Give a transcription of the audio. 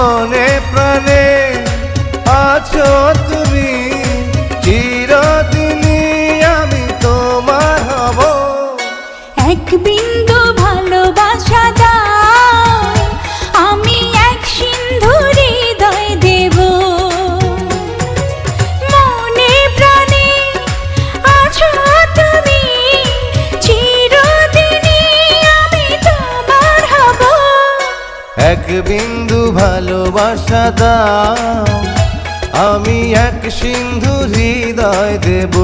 মনে প্রাণে আছো তুমি, চিরদিনই আমি তোমার হব। এক বিন্দু ভালোবাসা দাও, আমি এক সিন্ধু হৃদয় দেব। মনে প্রাণে আছো তুমি, চিরদিনই আমি তোমার হব। এক বিন্দু ভালোবাসা দাও, আমি এক সিন্ধু হৃদয় দেব।